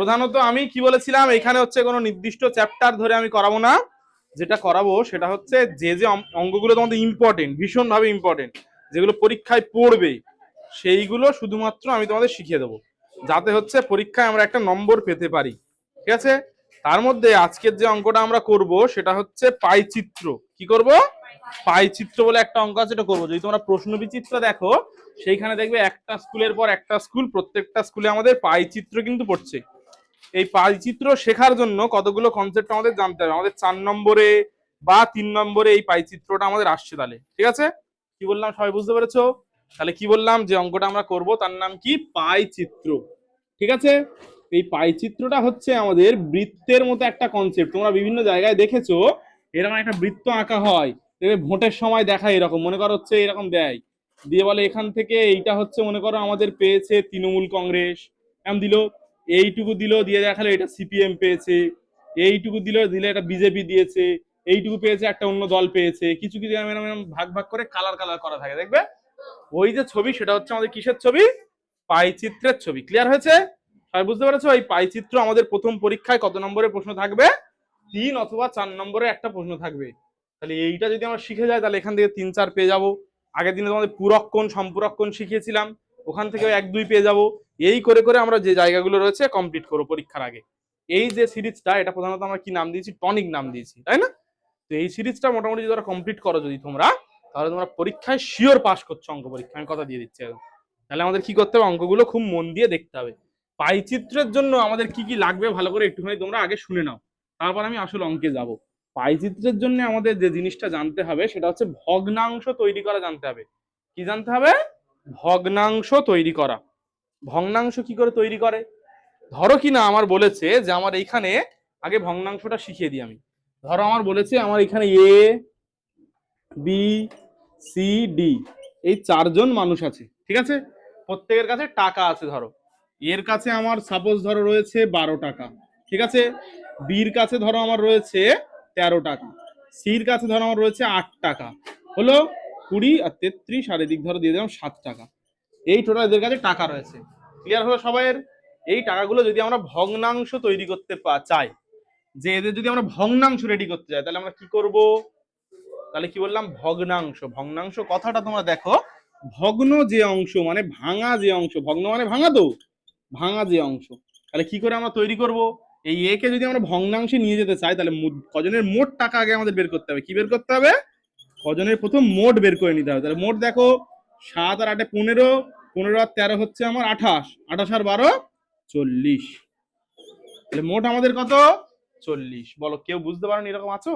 প্রধানত আমি কি বলেছিলাম, এখানে হচ্ছে কোনো নির্দিষ্ট চ্যাপ্টার ধরে আমি করাবো না। যেটা করাবো সেটা হচ্ছে যে যে অঙ্কগুলো তোমাদের ইম্পর্টেন্ট, ভীষণভাবে ইম্পর্টেন্ট, যেগুলো পরীক্ষায় পড়বে, সেইগুলো শুধুমাত্র আমি তোমাদের শিখিয়ে দেবো, যাতে হচ্ছে পরীক্ষায় আমরা একটা নম্বর পেতে পারি। ঠিক আছে? তার মধ্যে আজকের যে অঙ্কটা আমরা করব সেটা হচ্ছে পাইচিত্র। কি করব? পাইচিত্র বলে একটা অঙ্ক আছে, এটা করবো। যদি তোমরা প্রশ্ন বিচিত্র দেখো, সেইখানে দেখবে একটা স্কুলের পর একটা স্কুল, প্রত্যেকটা স্কুলে আমাদের পাইচিত্র কিন্তু পড়ছে। এই পাইচিত্র শেখার জন্য কতগুলো কনসেপ্ট আমাদের জানতে হবে। আমাদের 4 নম্বরে বা 3 নম্বরে এই পাইচিত্রটা আমাদের আসছে। তাহলে ঠিক আছে, কি বললাম সবাই বুঝতে পেরেছো? তাহলে কি বললাম, যে অঙ্কটা আমরা করব তার নাম কি? পাইচিত্র। ঠিক আছে? এই পাইচিত্রটা হচ্ছে আমাদের বৃত্তের মতো একটা কনসেপ্ট। তোমরা বিভিন্ন জায়গায় দেখেছো এরকম একটা বৃত্ত আঁকা হয়, দেখবে ভোটের সময় দেখায় এরকম, মনে করো হচ্ছে এরকম দেয়, দিয়ে বলে এখান থেকে এইটা হচ্ছে মনে করো আমাদের পেয়েছে তৃণমূল কংগ্রেস, এমন দিল, এইটুকু দিল, দিয়ে দেখালো এটা সিপিএম পেয়েছে, এইটুকু দিলে এটা বিজেপি দিয়েছে, এইটুকু পেয়েছে একটা অন্য দল পেয়েছে, কিছু কিছু এরকম ভাগ ভাগ করে কালার কালার করা থাকে, দেখবে ওই যে ছবি, সেটা হচ্ছে আমাদের কিসের ছবি? পাইচিত্রের ছবি। ক্লিয়ার হয়েছে? সবাই বুঝতে পেরেছো? এই পাইচিত্র আমাদের প্রথম পরীক্ষায় কত নম্বরের প্রশ্ন থাকবে? 3 অথবা 4 নম্বরে একটা প্রশ্ন থাকবে। তাহলে এইটা যদি আমরা শিখে যাই, তাহলে এখান থেকে 3-4 পেয়ে যাবো। আগের দিনে তোমাদের পুরক্ষণ সম্পুরক্ষণ শিখিয়েছিলাম, ওখান থেকে 1-2 পেয়ে যাবো। এই করে করে আমরা যে জায়গাগুলো রয়েছে কমপ্লিট করবো পরীক্ষার আগে। এই যে সিরিজটা, এটা প্রধানত আমরা কি নাম দিয়েছি? টনিক নাম দিয়েছি, তাই না? তো এই সিরিজটা মোটামুটি যারা কমপ্লিট করো যদি তোমরা, তাহলে তোমরা পরীক্ষায় শিওর পাস করছো, অঙ্ক পরীক্ষা আমি কথা দিয়ে দিচ্ছি একদম। তাহলে আমাদের কি করতে হবে? অঙ্কগুলো খুব মন দিয়ে দেখতে হবে। পাইচিত্রের জন্য আমাদের কি কি লাগবে ভালো করে একটুখানি তোমরা আগে শুনে নাও, তারপর আমি আসল অঙ্কে যাব। পাইচিত্রের জন্য আমাদের যে জিনিসটা জানতে হবে সেটা হচ্ছে ভগ্নাংশ তৈরি করা জানতে হবে। কি জানতে হবে? ভগ্নাংশ তৈরি করা। ভগ্নাংশ কি করে তৈরি করে? ধরো কি না আমার বলেছে যে আমার এইখানে, আগে ভগ্নাংশটা শিখিয়ে দিই আমি। ধরো আমার বলেছে আমার এখানে এ বি সি ডি, এই 4 জন মানুষ আছে। ঠিক আছে? প্রত্যেকের কাছে টাকা আছে। ধরো এর কাছে আমার সাপোজ ধরো রয়েছে 12 টাকা। ঠিক আছে? বির কাছে ধরো আমার রয়েছে 13 টাকা, সির কাছে ধরো আমার রয়েছে 8 টাকা, হলো 20 আর 33, আর এদিক ধরো দিয়ে দিলাম 7 টাকা। এই টোটাল এদের কাছে টাকা রয়েছে। ক্লিয়ার হলো সবাইয়ের? এই টাকাগুলো যদি আমরা ভগ্নাংশ তৈরি করতে চাই, যে এদের যদি আমরা ভগ্নাংশ রেডি করতে চাই, তাহলে আমরা কি করব? তাহলে কি বললাম? ভগ্নাংশ। ভগ্নাংশ কথাটা তোমরা দেখো, ভগ্ন যে অংশ মানে ভাঙা যে অংশ, ভগ্ন মানে ভাঙা, তো ভাঙা যে অংশ। তাহলে কি করে আমরা তৈরি করব? এই এ কে যদি আমরা ভগ্নাংশে নিয়ে যেতে চাই, তাহলে কজনের মোট টাকা আগে আমাদের বের করতে হবে। কি বের করতে হবে? কজনের প্রথম মোট বের করে নিতে হবে। তাহলে মোট দেখো, 7 আর 8 15, 15 আর 13 হচ্ছে আমার 28, 28 আর 12 40। তাহলে মোট আমাদের কত? 40। বলো, কেউ বুঝতে পারেন এরকম আছো?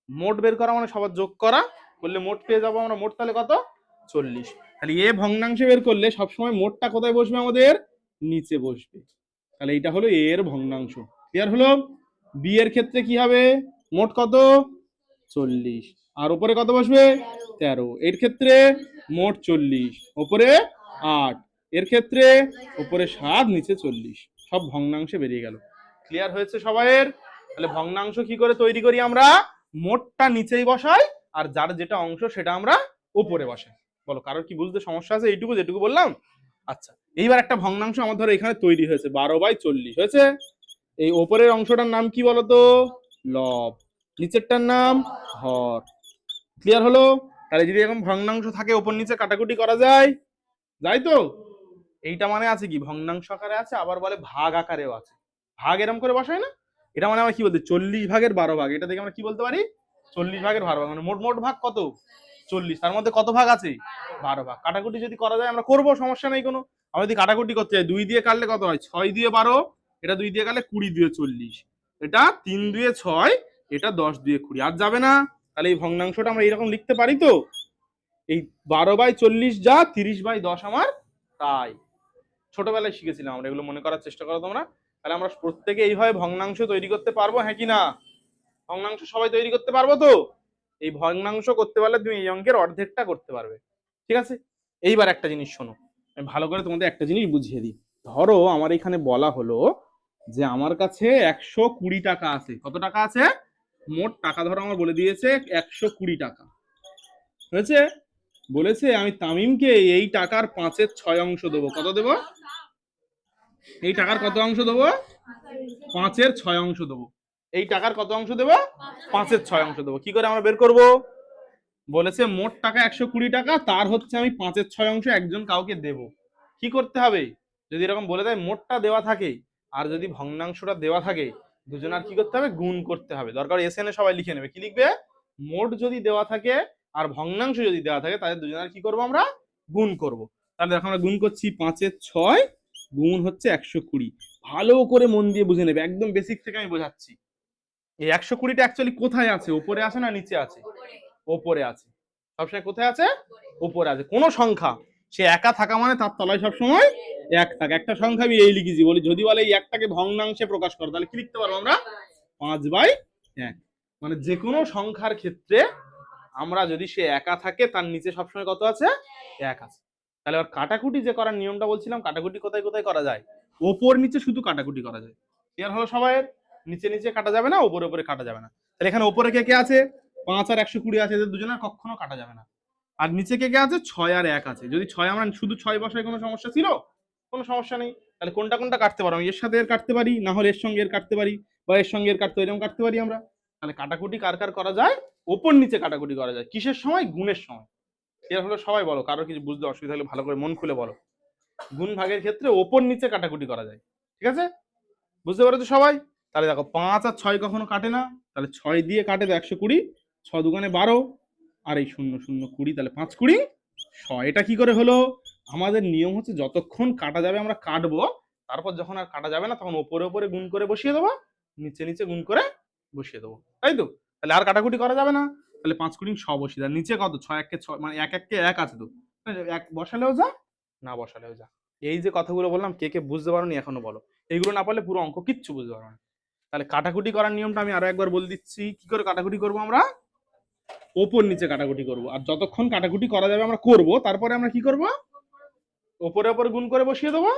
মোট বের করা মানে সবার যোগ করা, করলে মোট পেয়ে যাবো আমরা। মোট তাহলে কত? 40। তাহলে এ ভগ্নাংশে বের করলে সবসময় মোটটা কোথায় বসবে? আমাদের নিচে বসবে। তাহলে এইটা হলো এ এর ভগ্নাংশ। ক্লিয়ার হলো? বি এর ক্ষেত্রে কি হবে? মোট কত? 40, আর উপরে কত বসবে? 13। এর ক্ষেত্রে মোট 40, উপরে 8। এর ক্ষেত্রে উপরে 7, নিচে 40। সব ভগ্নাংশে বেরিয়ে গেল। ক্লিয়ার হয়েছে সবাইয়ের? তাহলে ভগ্নাংশ কি করে তৈরি করি আমরা? মোটটা নিচেই বসাই, আর যার যেটা অংশ সেটা আমরা উপরে বসাই। বলো, কারোর কি বুঝতে সমস্যা আছে? এইটুকু যেটুকু বললাম। আচ্ছা, এইবার একটা ভগ্নাংশ আমার ধরো এখানে তৈরি হয়েছে, 12/40 হয়েছে। এই ওপরের অংশটার নাম কি বলতো? লব। নিচেরটার নাম হর। ক্লিয়ার হলো? তাহলে যদি এরকম ভগ্নাংশ থাকে, ওপর নিচে কাটাকুটি করা যায়, যাই তো? এইটা মানে আছে কি, ভগ্নাংশ আকারে আছে, আবার বলে ভাগ আকারেও আছে। ভাগ এরকম করে বসায় না? এটা মানে আমরা কি বলতে, 40 ভাগের 12 ভাগ। এটা থেকে আমরা কি বলতে পারি? 40 ভাগের 12 ভাগ, মানে মোট মোট ভাগ কত? 40। তার মধ্যে কত ভাগ আছে? 12 ভাগ। কাটাকুটি যদি করা যায় আমরা করবো, সমস্যা নেই কোনো। আমরা যদি কাটাকুটি করতে চাই, 2 দিয়ে কাটলে কত হয়? 6 দিয়ে 12, এটা 2 দিয়ে কাটলে 20 দিয়ে 40, এটা 3 দিয়ে 6, এটা 10 দিয়ে 20, আর যাবে না। তাহলে এই ভগ্নাংশটা আমরা এরকম লিখতে পারি তো, এই 12/40 যা, 30/10 আমার তাই। ছোটবেলায় শিখেছিলাম আমরা এগুলো, মনে করার চেষ্টা করো তোমরা। তাহলে আমরা প্রত্যেকে এইভাবে ভগ্নাংশ তৈরি করতে পারবো, হ্যাঁ কি না? ভগ্নাংশ সবাই তৈরি করতে পারবো তো? এই ভগ্নাংশ করতে পারলে তুমি এই অঙ্কের অর্ধেকটা করতে পারবে। ঠিক আছে? এইবার একটা জিনিস শোনো, আমি ভালো করে তোমাদের একটা জিনিস বুঝিয়ে দিই। ধরো আমার এখানে বলা হলো যে আমার কাছে 120 টাকা আছে। কত টাকা আছে? মোট টাকা ধরো আমার বলে দিয়েছে 120 টাকা। হয়েছে? বলেছে আমি তামিমকে এই টাকার 5/6 অংশ দেবো। কত দেবো? এই টাকার কত অংশ দেবো? 5-এর 6 অংশ দেবো। এই টাকার কত অংশ দেবো? 5-এর 6 অংশ দেবো। কি করে আমরা বের করব? বলেছে মোট টাকা 120 টাকা, তার হচ্ছে আমি 5-এর 6 অংশ একজন কাউকে দেব। কি করতে হবে? যদি এরকম বলে দেয় মোটটা দেওয়া থাকে আর যদি ভগ্নাংশটা দেওয়া থাকে, দুজনের কি করতে হবে? গুণ করতে হবে। দরকার এসএন এ সবাই লিখে নেবে। কি লিখবে? মোট যদি দেওয়া থাকে আর ভগ্নাংশ যদি দেওয়া থাকে, তাহলে দুজনের কি করব? আমরা গুণ করব। তাহলে দেখো আমরা গুণ করছি, 5-এর 6 গুণ হচ্ছে 120। ভালো করে মন দিয়ে বুঝে নেবে, একদম বেসিক থেকে আমি বোঝাচ্ছি। এই 120টা অ্যাকচুয়ালি কোথায় আছে? উপরে আছে না নিচে আছে? ওপরে আছে। সবসময় কোথায় আছে? উপরে আছে। কোন সংখ্যা সে একা থাকা মানে তার তলায় সবসময় এক থাকে। একটা সংখ্যা আমি এই লিখেছি, বলি যদি বলে এই একটাকে ভগ্নাংশে প্রকাশ করো, তাহলে কি লিখতে পারবো আমরা? 5/1। মানে যে কোনো সংখ্যার ক্ষেত্রে আমরা যদি সে একা থাকে, তার নিচে সবসময় কত আছে? 1 আছে। তাহলে আর কাটাকুটি যে করার নিয়মটা বলছিলাম, কাটাকুটি কোথায় কোথায় করা যায়? ওপর নিচে শুধু কাটাকুটি করা যায়। ক্লিয়ার হলো সবাই? নিচে নিচে কাটা যাবে না, উপরে উপরে কাটা যাবে না। তাহলে এখানে ওপরে কে কে আছে? 5 আর 120 আছে, এদের দুজনের কখনো কাটা যাবে না। আর নিচে কে কে আছে? 6 আর 1 আছে। যদি 6 আমরা শুধু 6 বসাই, কোনো সমস্যা ছিল? কোনো সমস্যা নেই। তাহলে কোনটা কোনটা কাটতে পারো? আমি এর সাথে এর কাটতে পারি, না হলে এর সঙ্গে এর কাটতে পারি, বা এর সঙ্গে এর কাটতে এরকম কাটতে পারি আমরা। তাহলে কাটাকুটি কার কার করা যায়? ওপর নিচে কাটাকুটি করা যায়। কিসের সময়? গুণের সময়। এর হলো সবাই বলো, কারো কিছু বুঝতে অসুবিধা হলে ভালো করে মন খুলে বলো। গুণ ভাগের ক্ষেত্রে ওপর নিচে কাটাকুটি করা যায়। ঠিক আছে? বুঝতে পারছো সবাই? তাহলে দেখো 5 আর 6 কখনো কাটে না, তাহলে 6 দিয়ে কাটে তো 120, 6 দুগুণে 12, আর এই 0 0 20, তাহলে 5 20 100। এটা কি করে হলো? আমাদের নিয়ম হচ্ছে যতক্ষণ কাটা যাবে আমরা কাটবো, তারপর যখন আর কাটা যাবে না তখন ওপরে ওপরে গুণ করে বসিয়ে দেবো, নিচে নিচে গুণ করে বসিয়ে দেবো। তাই তো? তাহলে আর কাটাকুটি করা যাবে না। তাহলে 5 20 100 বসিয়ে দেয়। নিচে কত? 6 1 6, মানে 1 1 1 আছে তো, এক বসালেও যা, না বসালেও যা। এই যে কথাগুলো বললাম, কে কে বুঝতে পারোনি এখনো বলো। এইগুলো না পারলে পুরো অঙ্ক কিচ্ছু বুঝতে পারবে না। তাহলে কাটাকুটি করার নিয়মটা আমি আরো একবার বলে দিচ্ছি। কি করে কাটাকুটি করব আমরা? ওপর নিচে কাটাকুটি করব। আর যতক্ষণ কাটাকুটি করা যাবে আমরা করব, তারপরে আমরা কি করব? ওপরে ওপরে গুণ করে বসিয়ে দেবো,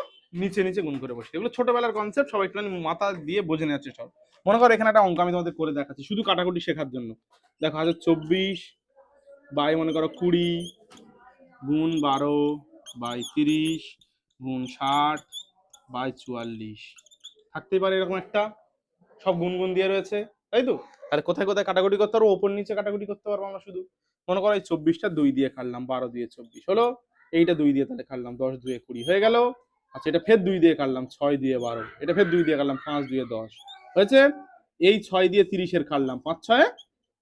নিচে নিচে গুণ করে বসিয়ে। এগুলো ছোটবেলার কনসেপ্ট, সবাই একটু মাথা দিয়ে বুঝে নেওয়ার চেষ্টা করো। মনে করো এখানে একটা অঙ্ক আমি তোমাদের করে দেখাচ্ছি শুধু কাটাকুটি শেখার জন্য। দেখো আছে 24 বাই মনে করো 20 গুণ 12 বাই 30 গুণ 60 বাই 44 থাকতেই পারে এরকম একটা। সব গুনগুন দিয়ে রয়েছে, তাই তো? তাহলে কোথায় কোথায় কাটাকুটি করতে পারবো? ওপর নিচে কাটাকুটি করতে পারবো আমরা শুধু। মনে করো এই 24টা 2 দিয়ে কাটলাম, 12 দিয়ে 24 হলো। এইটা 2 দিয়ে তাহলে কাটলাম, 10 2 20 হয়ে গেল। আচ্ছা, এটা ফের 2 দিয়ে কাটলাম, 6 দিয়ে 12, এটা ফের 2 দিয়ে কাটলাম, 5 দিয়ে 10 হয়েছে। এই 6 দিয়ে 30-এর কাটলাম, 5 6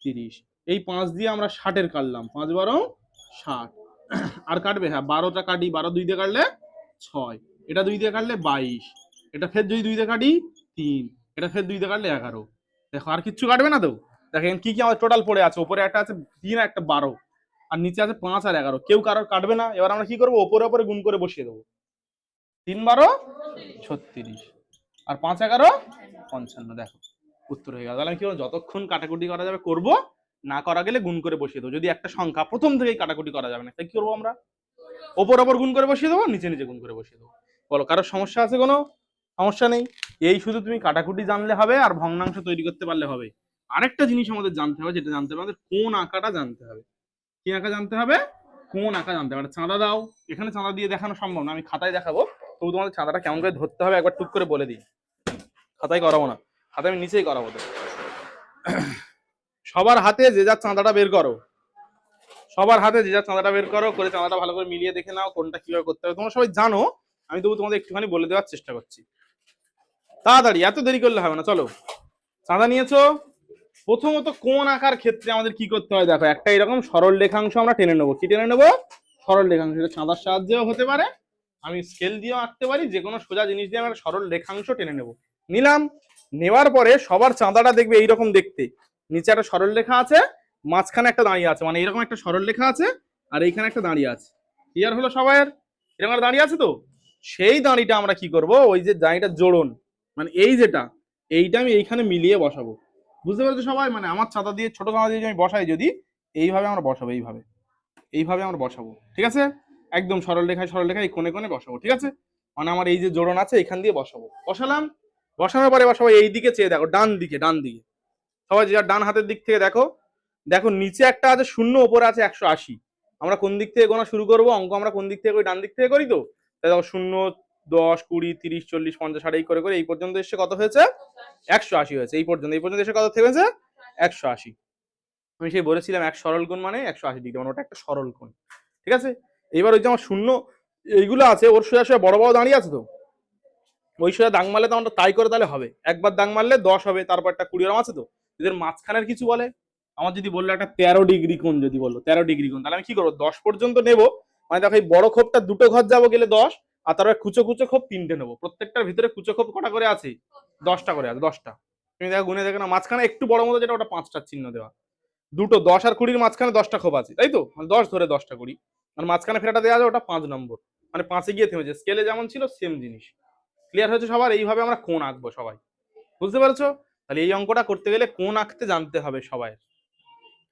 30। এই 5 দিয়ে আমরা 60-এর কাটলাম, 5 12 60। আর কাটবে? হ্যাঁ, 12টা কাটি, 12 2 দিয়ে কাটলে 6, এটা 2 দিয়ে কাটলে 22, এটা ফের যদি 2 দিয়ে কাটি 3, এটা ফের 2 দিয়ে কাটলে 11। দেখো আর কিচ্ছু কাটবে না তো। দেখেন কি কি আমাদের টোটাল পড়ে আছে। উপরে একটা আছে 3 আর একটা 12, আর নিচে আছে 5 আর 11। কেউ কারোর কাটবে না। এবার আমরা কি করবো? ওপরে ওপরে গুণ করে বসিয়ে দেবো। 3 12 36 আর 5 11 55। দেখো উত্তর হয়ে গেল। তাহলে আমি কি করবো? যতক্ষণ কাটাকুটি করা যাবে করব, না করা গেলে গুণ করে বসিয়ে দেবো। যদি একটা সংখ্যা প্রথম থেকেই কাটাকুটি করা যাবে না, তাই কি করবো আমরা? ওপর ওপর গুণ করে বসিয়ে দেবো, নিচে নিচে গুণ করে বসিয়ে দেবো। বলো কারোর সমস্যা আছে? কোনো সমস্যা নেই। এই শুধু তুমি কাটাকুটি জানলে হবে আর ভগ্নাংশ তৈরি করতে পারলে হবে। আরেকটা জিনিস আমাদের জানতে হবে, যেটা জানতে হবে আমাদের কোন আঁকাটা জানতে হবে। কি আঁকা জানতে হবে? কোন আঁকা জানতে হবে। চাঁদা দাও। এখানে চাঁদা দিয়ে দেখানো সম্ভব না, আমি খাতায় দেখাবো। তবু তোমাদের চাঁদাটা কেমন করে ধরতে হবে একবার টুক করে বলে দিই। খাতায় করাবো না, খাতায় আমি নিচেই করাবো। সবার হাতে যে যার চাঁদাটা বের করো। সবার হাতে যে যার চাঁদাটা বের করো, করে চাঁদাটা ভালো করে মিলিয়ে দেখে নাও কোনটা কিভাবে করতে হবে। তোমরা সবাই জানো, আমি তবু তোমাদের একটুখানি বলে দেওয়ার চেষ্টা করছি। তাড়াতাড়ি, এত দেরি করলে হবে না। চলো, চাঁদা নিয়েছো। প্রথমত কোন আঁকার ক্ষেত্রে আমাদের কি করতে হয়? দেখো একটা এরকম সরল রেখাংশ আমরা টেনে নেবো। কি টেনে নেবো? সরল রেখাংশ। এটা চাঁদার সাহায্যেও হতে পারে, আমি স্কেল দিয়েও আঁকতে পারি। যে কোনো সোজা জিনিস দিয়ে আমরা সরল রেখাংশ টেনে নেবো। নিলাম। নেওয়ার পরে সবার চাঁদাটা দেখবে এইরকম দেখতে। নিচে একটা সরল রেখা আছে, মাঝখানে একটা দাঁড়িয়ে আছে, মানে এরকম একটা সরল রেখা আছে, আর এইখানে একটা দাঁড়িয়ে আছে। ক্লিয়ার হলো সবাইয়ের? এরকম একটা দাঁড়িয়ে আছে তো। সেই দাঁড়িটা আমরা কি করব? ওই যে দাঁড়িটা জোড়ন, মানে এই যেটা, এইটা আমি এইখানে মিলিয়ে বসাবো। বুঝতে পারছো সবাই? মানে আমার চাঁদা দিয়ে, ছোট চাঁদা দিয়ে আমি বসাই যদি, এইভাবে আমরা বসাবো, এইভাবে এইভাবে আমরা বসাবো। ঠিক আছে? একদম সরল রেখায় সরল রেখায় এই কোণে কোণে বসাবো। ঠিক আছে? মানে আমার এই যে জোড়ন আছে এখান দিয়ে বসাবো। বসালাম। বসানোর পরে এবার সবাই এই দিকে চেয়ে দেখো, ডান দিকে, ডান দিকে। সবাই যে ডান হাতের দিক থেকে দেখো। দেখো নিচে একটা আছে 0, ওপরে আছে 180। আমরা কোন দিক থেকে গোনা শুরু করবো? অঙ্ক আমরা কোন দিক থেকে করি? ডান দিক থেকে করি তো। তাই দেখো 0 10, 20, 30, 40, 50, 60 এই করে করে এই পর্যন্ত এসে কত হয়েছে? 180 হয়েছে। এই পর্যন্ত এসে কত থেমেছে? 180। আমি সেই বলেছিলাম এক সরল কোণ মানে 180 ডিগ্রি, মানে ওটা একটা সরল কোণ। ঠিক আছে, এবার ওই যে আমার শূন্য এইগুলো আছে ওর সোজা সোজা বড় বড় দাঁড়িয়ে আছে তো, ওই সোজা দাগ মারলে তো আমরা তাই করে তাহলে হবে, একবার দাগ মারলে 10 হবে, তারপর একটা 20 এরকম আছে তো। এদের মাঝখানের কিছু বলে, আমার যদি বললো একটা 13 ডিগ্রি কোণ, যদি বললো 13 ডিগ্রি কোণ, তাহলে আমি কি করবো? 10 পর্যন্ত নেবো, মানে দেখো এই বড় খোপটা দুটো ঘর যাবো গেলে 10, আর তারপরে কুচো কুচো খোপ 3টে নেবো, প্রত্যেকটার ভিতরে কুচো খোপ কটা করে আছে? 10টা করে আছে, 10টা। তুমি দেখো গুনে দেখো না, মাঝখানে একটু বড় মতো যেটা ওটা 5টার চিহ্ন দেওয়া, দুটো 10 আর 20 মাঝখানে 10টা খোপ আছে, তাই তো, মানে 10 ধরে 10টা 20, আর মাঝখানে ফেরাটা দেওয়া আছে ওটা 5 নম্বর, মানে 5-এ গিয়ে থেমেছে, স্কেলে যেমন ছিল সেম জিনিস। ক্লিয়ার হয়েছে সবার? এইভাবে আমরা কোণ আঁকবো সবাই, বুঝতে পারছো? তাহলে এই অঙ্কটা করতে গেলে কোণ আঁকতে জানতে হবে সবাই।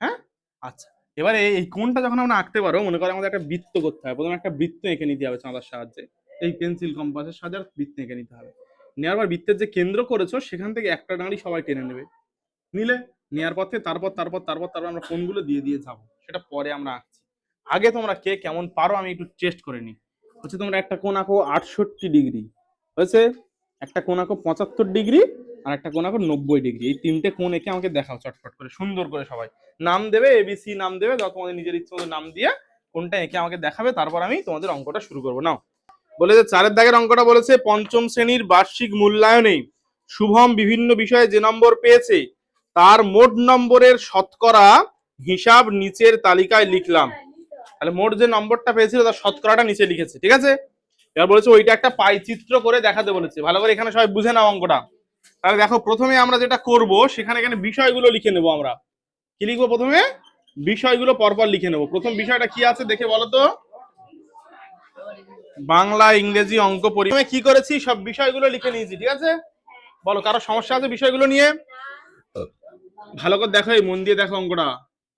হ্যাঁ, আচ্ছা, এবারে এই কোণটা যখন আমরা আঁকতে পারো, মনে করো আমাদের একটা বৃত্ত করতে হবে, প্রথমে একটা বৃত্ত এঁকে নিতে হবে চাঁদার সাহায্যে, এই পেন্সিল কম্পাসের সাহায্যে বৃত্ত এঁকে নিতে হবে। নেওয়ার পর বৃত্তের যে কেন্দ্র করেছো সেখান থেকে একটা দাঁড়ি সবাই টেনে নেবে, নিলে নেওয়ার পথে তারপর তারপর তারপর তারপর আমরা কোণগুলো দিয়ে দিয়ে যাবো, সেটা পরে আমরা আঁকছি। আগে তোমরা কে কেমন পারো আমি একটু টেস্ট করে নিই। হচ্ছে তোমরা একটা কোণ আঁকো 68 ডিগ্রি, হয়েছে, একটা কোণ আঁকো 75 ডিগ্রি, আর একটা কোণ আঁকো 90 ডিগ্রি। এই 3টে কোণ এঁকে আমাকে দেখাও চটপট করে, সুন্দর করে সবাই নাম দেবে, এবিসি নাম দেবে, যত তোমাদের নিজের ইচ্ছে মতো নাম দিয়ে কোনটা এঁকে আমাকে দেখাবে, তারপর আমি তোমাদের অঙ্কটা শুরু করবো। নাও, বলে যে 4-এর দাগের অঙ্কটা বলেছে, পঞ্চম শ্রেণীর বার্ষিক মূল্যায়নে শুভম বিভিন্ন বিষয়ে যে নম্বর পেয়েছে তার মোট নম্বরের শতকরা হিসাব নিচের তালিকায় লিখলাম। তাহলে মোট যে নম্বরটা পেয়েছিল তার শতকরাটা নিচে লিখেছে, ঠিক আছে। এবার বলেছে ওইটা একটা পাই চিত্র করে দেখাতে বলেছে, ভালো করে এখানে সবাই বুঝে নাও অঙ্কটা। তাহলে দেখো প্রথমে আমরা যেটা করব, সেখানে এখানে বিষয়গুলো লিখে নেবো। আমরা কি লিখবো? প্রথমে বিষয়গুলো পরপর লিখে নেবো। প্রথম বিষয়টা কি আছে দেখে বলো তো? বাংলা, ইংরেজি, অঙ্ক, পরিমাণে কি করেছি, সব বিষয়গুলো লিখে নিয়েছি, ঠিক আছে। বলো, কারো সমস্যা আছে বিষয়গুলো নিয়ে? ভালো করে দেখো, এই মন দিয়ে দেখো অঙ্কটা,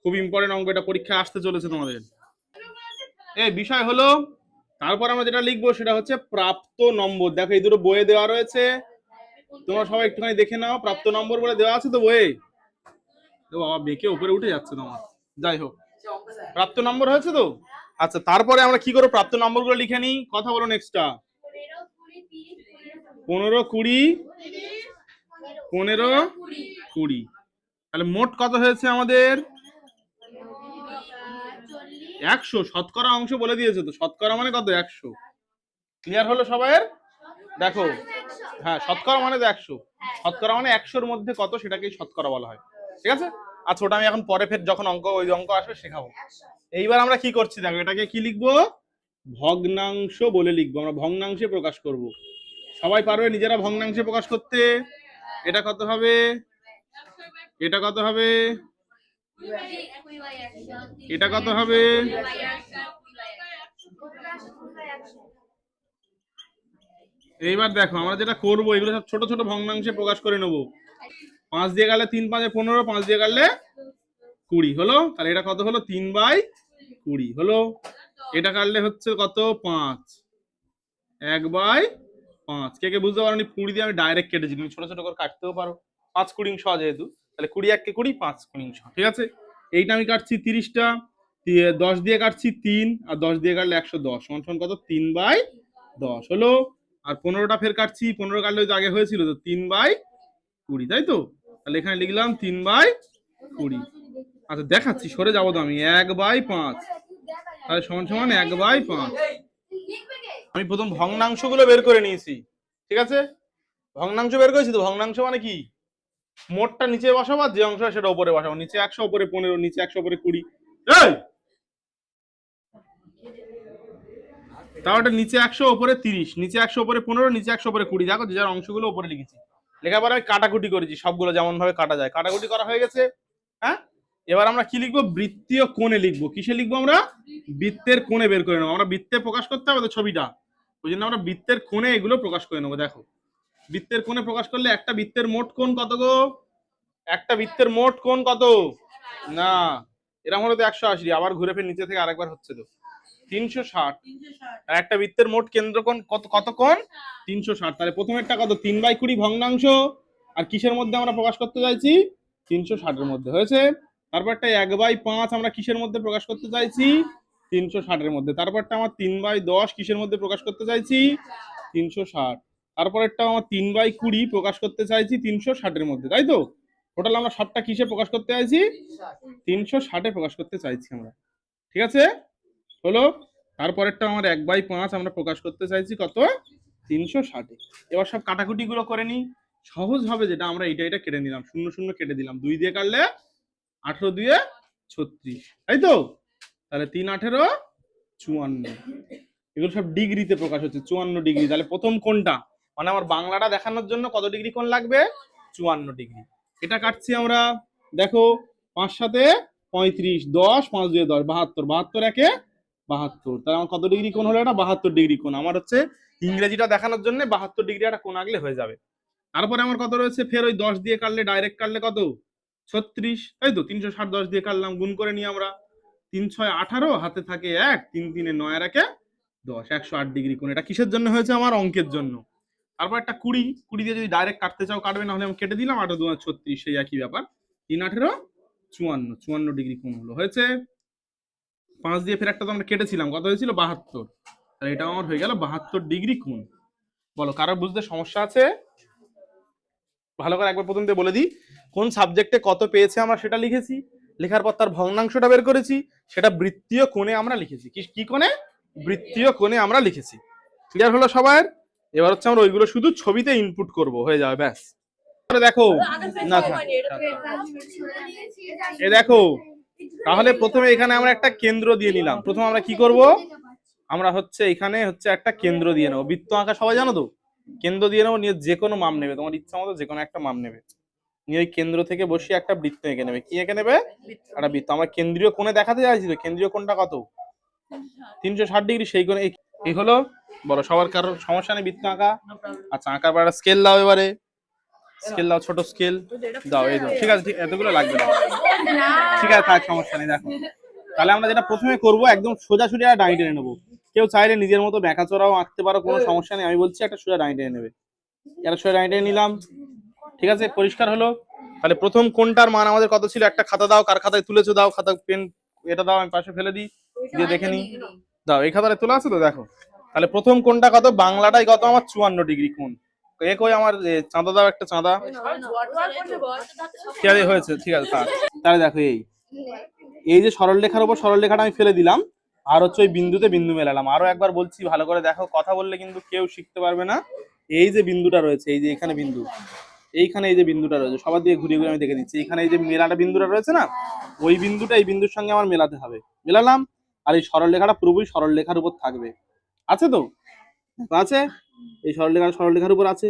খুব ইম্পর্টেন্ট অঙ্ক, এটা পরীক্ষায় আসতে চলেছে তোমাদের। এই বিষয় হলো, তারপর আমরা যেটা লিখবো সেটা হচ্ছে প্রাপ্ত নম্বর। দেখো এই দুটো বইয়ে দেওয়া রয়েছে, তোমরা সবাই একটুখানি দেখে নাও, প্রাপ্ত নম্বর বলে দেওয়া আছে তো বইয়ে। তো বাবা বেঁকে উপরে উঠে যাচ্ছে তোমার, যাই হোক প্রাপ্ত নম্বর হয়েছে তো। আচ্ছা, তারপরে আমরা কি করবো? প্রাপ্ত নম্বরগুলো লিখে নিই, কথা বলো নেক্সটটা। 15, 20, 15, 20, তাহলে মোট কত হয়েছে আমাদের? 100। শতকরা অংশ বলে দিয়েছে তো, শতকরা মানে কত? 100। ক্লিয়ার হলো সবাই? দেখো, হ্যাঁ, শতকরা মানে তো 100, শতকরা মানে 100-র মধ্যে কত সেটাকেই শতকরা বলা হয়, ঠিক আছে। আচ্ছা, ওটা আমি এখন পরে ফের যখন অঙ্ক ওই অঙ্ক আসবে শেখাবো। এইবার আমরা কি করছি দেখো, এটাকে কি লিখবো? ভগ্নাংশ বলে লিখবো, আমরা ভগ্নাংশে প্রকাশ করব। সবাই পারবে নিজেরা ভগ্নাংশে প্রকাশ করতে? এটা কত হবে? এটা কত হবে? এটা কত হবে? এইবার দেখো আমরা যেটা করবো, এগুলো সব ছোট ছোট ভগ্নাংশে প্রকাশ করে নেবো। 5 দিয়ে গেলে 3 5 15, 5 দিয়ে গেলে 20 হলো। তাহলে এটা কত হলো? 3/20 হলো। এটা কাটলে হচ্ছে কত? 5, 1/5। কে কে বুঝতে পারোনি? 20 দিয়ে আমি ডাইরেক্ট কেটেছি, তুমি ছোট ছোট করে কাটতেও পারো। 5 20 100 যেহেতু, তাহলে 20 1 কে 20, 5 20 100, ঠিক আছে। এইটা আমি কাটছি 30টা, 10 দিয়ে কাটছি 3, আর 10 দিয়ে কাটলে 110, সমান কত? 3/10 হলো। আর 15টা ফের কাটছি, 15 কাটলে ওই তো আগে হয়েছিল তো, 3/20, তাই তো। তাহলে এখানে লিখলাম 3/20। আচ্ছা দেখাচ্ছি, সরে যাবো তো আমি, 1/5, তাহলে সমান 1/5। আমি প্রথম ভগ্নাংশগুলো বের করে নিয়েছি, ঠিক আছে। ভগ্নাংশ বের করেছি তো, ভগ্নাংশ মানে কি? মোটটা নিচে বসাবো, আর যে অংশ সেটা উপরে বসাবো। নিচে 100, উপরে 15, নিচে 100, উপরে 20। তাও এটা নিচে 100, উপরে 30, নিচে 100, উপরে 15, নিচে 100, উপরে 20। দেখো যে যার অংশগুলো উপরে লিখেছি। লেখার পরে আমি কাটাকুটি করেছি, সবগুলো যেমন ভাবে কাটা যায় কাটাকুটি করা হয়ে গেছে। হ্যাঁ, এবার আমরা কি লিখবো? বৃত্তীয় কোণে লিখবো। কিসে লিখবো? আমরা বৃত্তের কোণে বের করে নেবো। আমরা বৃত্তে প্রকাশ করতে হবে তো ছবিটা, ওই জন্য আমরা বৃত্তের কোণে এগুলো প্রকাশ করে নেবো। দেখো, বৃত্তের কোণে প্রকাশ করলে একটা বৃত্তের মোট কোণ কত গো? একটা বৃত্তের মোট কোণ কত? না, এরকম হলো তো 180, আবার ঘুরে ফিরে নিচে থেকে আরেকবার হচ্ছে তো 360। আর একটা বৃত্তের মোট কেন্দ্র কোণ কত? কত কোণ? 360। তাহলে প্রথমেরটা কত? 3/20 ভগ্নাংশ। আর কিসের মধ্যে আমরা প্রকাশ করতে চাইছি? 360-এর মধ্যে, হয়েছে। তারপরটা 1/5 আমরা কিসের মধ্যে প্রকাশ করতে চাইছি? 360-এর মধ্যে। তারপরটা আমার 3/10 কিসের মধ্যে প্রকাশ করতে চাইছি? 360। তারপরেরটা আমার 3/20 প্রকাশ করতে চাইছি 360-এর মধ্যে, তাই তো? টোটাল আমরা 60টা কিসে প্রকাশ করতে চাইছি? 360-এ প্রকাশ করতে চাইছি আমরা, ঠিক আছে? হলো। তারপরেরটা আমার 1/5 আমরা প্রকাশ করতে চাইছি কত? 360-এ। এবার সব কাটাকুটি গুলো করে নিই। সহজ হবে যেটা, আমরা এটা কেটে নিলাম, 0 0 কেটে দিলাম, 2 দিয়ে কাটলে 18 দিয়ে 36, তাই তো? তাহলে 3 18 54। এগুলো সব ডিগ্রিতে প্রকাশ হচ্ছে, 54 ডিগ্রি। তাহলে প্রথম কোণটা মানে আমার বাংলাটা দেখানোর জন্য কত ডিগ্রি কোণ লাগবে? 54 ডিগ্রি। এটা কাটছি আমরা, দেখো 5 7 35, 10 5 2 10, 72, 72 1 72। তাহলে আমার কত ডিগ্রি কোণ হলো? এটা 72 ডিগ্রি কোণ। আমার হচ্ছে ইংরেজিটা দেখানোর জন্য 72 ডিগ্রি একটা কোণ আগলে হয়ে যাবে। তারপরে আমার কত রয়েছে? ফের ওই 10 দিয়ে কাটলে, ডাইরেক্ট কাটলে কত? 36, তাই তো? 360 10 দিয়ে কাটলাম, গুণ করে নিই আমরা। 3 6 18, হাতে থাকে 1, 3 3 9 আর 1 10, 108 ডিগ্রি কোণ। এটা কিসের জন্য হয়েছে? আমার অঙ্কের জন্য। তারপর একটা 20, 20 দিয়ে যদি ডাইরেক্ট কাটতে চাও কাটবে, না হলে আমি কেটে দিলাম, 8 2 36, সেই একই ব্যাপার। 3 18 54, 54 ডিগ্রি কোণ হলো, হয়েছে। 5 দিয়ে ফের একটা তো আমরা কেটেছিলাম, কত হয়েছিল? 72। তাহলে এটা আমার হয়ে গেল 72 ডিগ্রি কোণ। বলো, কারো বুঝতে সমস্যা আছে? ভালো করে একবার প্রথম থেকে বলে দিই, কোন সাবজেক্টে কত পেয়েছে আমরা সেটা লিখেছি, লেখার পর তার ভগ্নাংশটা বের করেছি, সেটা বৃত্তীয় কোণে আমরা লিখেছি। কি কোণে? বৃত্তীয় কোণে আমরা লিখেছি। ক্লিয়ার হলো সবার? এবার হচ্ছে আমরা ওইগুলো শুধু ছবিতে ইনপুট করব, হয়ে যাবে, ব্যাস। দেখো না, এ দেখো, তাহলে প্রথমে এখানে আমরা একটা কেন্দ্র দিয়ে নিলাম। প্রথমে আমরা কি করব? আমরা হচ্ছে এখানে হচ্ছে একটা কেন্দ্র দিয়ে নেবো। বৃত্ত আঁকা সবাই জানো তো? কেন্দ্র দিয়ে নেবো, নিয়ে যে কোনো মাপ নেবে, তোমার ইচ্ছা মতো যে কোনো একটা মাপ নেবে, নিয়ে ওই কেন্দ্র থেকে বসিয়ে একটা বৃত্ত এঁকে নেবে। কি এঁকে নেবে? একটা বৃত্ত। আমরা কেন্দ্রীয় কোণে দেখাতে চাইছি তো, কেন্দ্রীয় কোণটা কত? 360 ডিগ্রি। সেই কোণে এই হলো। বলো, সবার কারোর সমস্যা নেই বৃত্ত আঁকা? আচ্ছা, আঁকার পর একটা স্কেল দাও। এবারে স্কেল দাও, ছোট স্কেল দাও। এই দাও, ঠিক আছে, ঠিক, এতগুলো লাগবে না, ঠিক আছে, থাক, সমস্যা নেই। দেখো, তাহলে আমরা যেটা প্রথমে করব, একদম সোজাসুজি একটা ডাঁই টেনে নেবো। কেউ চাইলে নিজের মতো ব্যাঁকাচোরাও আঁকতে পারো, কোনো সমস্যা নেই। আমি বলছি একটা সোজা ডাঁই টেনে নেবে। একটা সোজা ডাঁই টেনে নিলাম, ঠিক আছে, পরিষ্কার হলো। তাহলে প্রথম কোণটার মান আমাদের কত ছিল? একটা খাতা দাও, কার খাতায় তুলেছো দাও, খাতা পেন এটা দাও, আমি পাশে ফেলে দিই, দিয়ে দেখে নিই। দাও, এই খাতায় তোলা আছে তো, দেখো। তাহলে প্রথম কোণটা কত? বাংলাটাই কত আমার? 54 ডিগ্রি কোণ। এ কই আমার চাঁদা দাও, একটা চাঁদা। ঠিক আছে, হয়েছে, ঠিক আছে, থাক। তাহলে দেখো, এই যে সরল রেখার উপর সরল রেখাটা আমি ফেলে দিলাম, আর হচ্ছে ওই বিন্দুতে বিন্দু মেলালাম। আরো একবার বলছি, ভালো করে দেখো, কথা বললে কিন্তু কেউ শিখতে পারবে না। এই যে বিন্দুটা রয়েছে, এই যে এখানে বিন্দু, এইখানে এই যে বিন্দুটা রয়েছে, সবার দিকে ঘুরিয়ে ঘুরিয়ে আমি দেখে দিচ্ছি, এখানে এই যে মেলাটা বিন্দুটা রয়েছে না, ওই বিন্দুটা এই বিন্দুর সঙ্গে আমার মেলাতে হবে। মেলালাম, আর এই সরল রেখাটা পুরোপুরি সরল রেখার উপর থাকবে। আছে তো? আছে, এই সরল রেখার উপর আছে।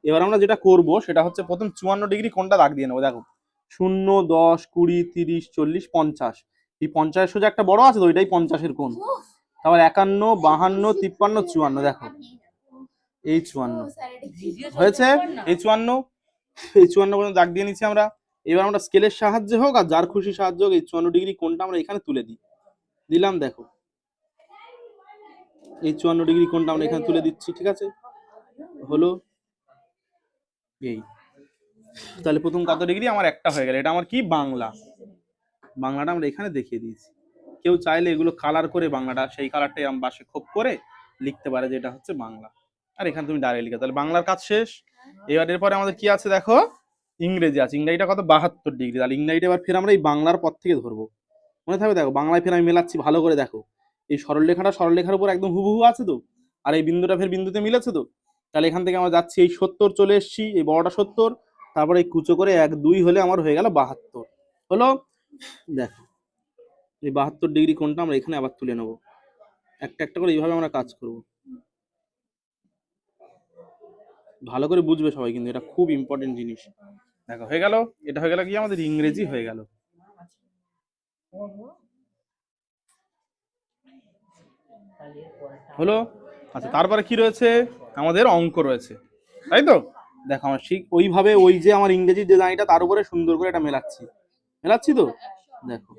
এবার আমরা যেটা করব সেটা হচ্ছে, প্রথম 54 ডিগ্রি কোণটা দাগ দিয়ে নেবো। দেখো, 0 10 20 30 40 50, এই 50 সোজা একটা বড় আছে তো, ওইটাই 50-এর কোণ। তারপর 51 52 53 54, দেখো এই 54 হয়েছে। এই 54 পর্যন্ত দাগ দিয়ে নিচ্ছি আমরা। এবার আমরা স্কেলের সাহায্যে হোক আর যার খুশি সাহায্য হোক, এই 54 ডিগ্রি কোণটা আমরা এখানে তুলে দিই। দিলাম, দেখো এই 54 ডিগ্রি কোণটা আমরা এখানে তুলে দিচ্ছি, ঠিক আছে, হলো। এই তাহলে প্রথম কত ডিগ্রি? আমার একটা হয়ে গেল। এটা আমার কি? বাংলা। বাংলাটা আমরা এখানে দেখিয়ে দিয়েছি। কেউ চাইলে এগুলো কালার করে বাংলাটা, সেই কালারটাই আমি বাসে খোপ করে লিখতে পারে যে এটা হচ্ছে বাংলা, আর এখানে তুমি ডাইরেক্ট লিখে। তাহলে বাংলার কাজ শেষ। এবার এরপরে আমাদের কি আছে দেখো, ইংরেজি আছে। ইংরেজিটা কত? 72 ডিগ্রি। তাহলে ইংরেজিটা এবার ফের আমরা এই বাংলার পর থেকে ধরবো, মনে থাকবে। দেখো, বাংলায় ফের আমি মেলাচ্ছি, ভালো করে দেখো। এই সরল রেখাটা সরল রেখার উপর একদম হুবহু আছে তো, আর এই বিন্দুটা ফের বিন্দুতে মিলেছে তো। তাহলে এখান থেকে আমরা যাচ্ছি, এই 70 চলে এসেছি, এই বড়টা 70, তারপরে এই কুচো করে 1 2 হলে আমার হয়ে গেল 72। হলো। দেখো, এই 72 ডিগ্রি কোণটা আমরা এখানে আবার তুলে নেবো। একটা একটা করে এইভাবে আমরা কাজ করব, ভালো করে বুঝবে সবাই, কিন্তু এটা খুব ইম্পর্টেন্ট জিনিস। দেখো, হয়ে গেল। এটা হয়ে গেল কি? আমাদের ইংরেজি হয়ে গেল। হলো। আচ্ছা, তারপরে কি রয়েছে? আমাদের অঙ্ক রয়েছে, তাই তো? দেখো, আমার ঠিক ওইভাবে ওই যে আমার ইংরেজির যে লাইনটা, তার উপরে সুন্দর করে এটা মেলাচ্ছি তো। দেখো,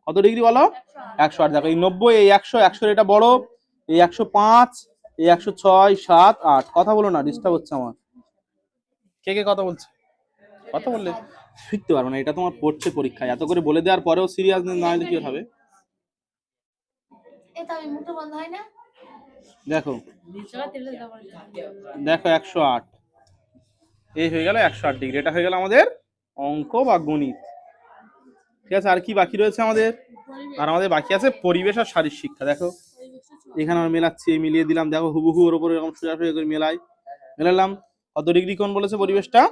কত ডিগ্রি বলো? 108। দেখো, এই 90, এই 100, 100 এটা বড়, এই 105, এই 106 7 8। কথা বলো না, ডিস্টার্ব হচ্ছে আমার। কে কে কথা বলছে? কথা বললে শিখতে পারবো না। এটা তোমার পড়ছে পরীক্ষায়, এত করে বলে দেওয়ার পরেও সিরিয়াস না হলে কি হবে? দেখো দেখো 108, এই হয়ে গেল 108 ডিগ্রি। এটা হয়ে গেল আমাদের অঙ্ক বা গণিত। ঠিক আছে, আর কি বাকি রয়েছে আমাদের? আর আমাদের বাকি আছে পরিবেশ আর শারীর শিক্ষা। দেখো এখানে আমরা মেলাচ্ছি, মিলিয়ে দিলাম, দেখো হুবহু ওর উপরে এরকম সোজাসুজি করে মেলালাম। কত ডিগ্রি কোণ বলেছে পরিবেশটা?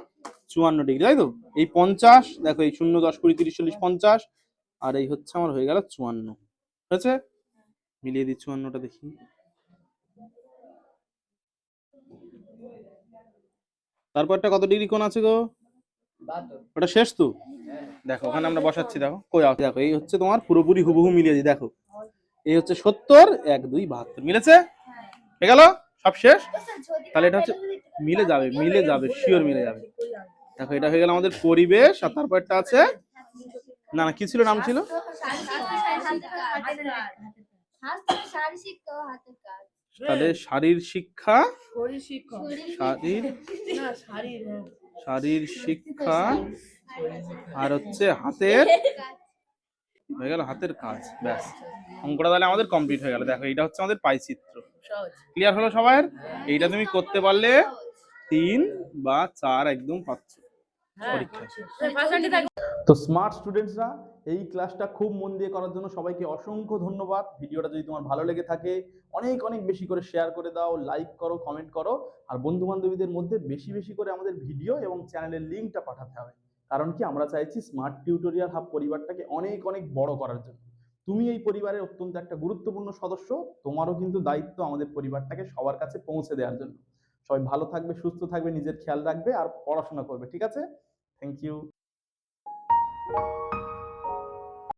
54 ডিগ্রি, তাই তো? এই 50, দেখো এই 0, 10, 20, 30, 40, 50, আর এই হচ্ছে আমার হয়ে গেল 54। হয়েছে? মিলিয়ে দিই 54টা, দেখি। তারপরটা কত ডিগ্রি কোণ আছে গো? ওটা শেষ তো। দেখো ওখানে আমরা বসাচ্ছি, দেখো কই আছে, দেখো এই হচ্ছে তোমার পুরোপুরি হুবহু মিলিয়ে দিই। দেখো এই হচ্ছে 70, 1, 2, 72, মিলেছে? হয়ে গেল, সব শেষ। তাহলে এটা হচ্ছে মিলে যাবে শিওর মিলে যাবে। দেখো এটা হয়ে গেল আমাদের পরিবেশ, আর তারপরটা আছে, না না কি ছিল, নাম ছিল তাহলে শারীর শিক্ষা, শারীর শিক্ষা, আর হচ্ছে হাতের, হয়ে গেল হাতের কাজ। ব্যাস, অঙ্কটা তাহলে আমাদের কমপ্লিট হয়ে গেল। দেখো এইটা হচ্ছে আমাদের পাই চিত্র। ক্লিয়ার হলো সবার? এইটা তুমি করতে পারলে 3 বা 4 একদম পাচ্ছ পরীক্ষায়। তো স্মার্ট স্টুডেন্টসরা, এই ক্লাসটা খুব মন দিয়ে করার জন্য সবাইকে অসংখ্য ধন্যবাদ। ভিডিওটা যদি তোমার ভালো লেগে থাকে অনেক অনেক বেশি করে শেয়ার করে দাও, লাইক করো, কমেন্ট করো, আর বন্ধু বান্ধবীদের মধ্যে বেশি বেশি করে আমাদের ভিডিও এবং চ্যানেলের লিঙ্কটা পাঠাতে হবে। কারণ কি, আমরা চাইছি স্মার্ট টিউটোরিয়াল হাব পরিবারটাকে অনেক অনেক বড় করার জন্য। তুমি এই পরিবারের অত্যন্ত একটা গুরুত্বপূর্ণ সদস্য, তোমারও কিন্তু দায়িত্ব আমাদের পরিবারটাকে সবার কাছে পৌঁছে দেওয়ার জন্য। সবাই ভালো থাকবে, সুস্থ থাকবে, নিজের খেয়াল রাখবে, আর পড়াশোনা করবে। ঠিক আছে? Thank you.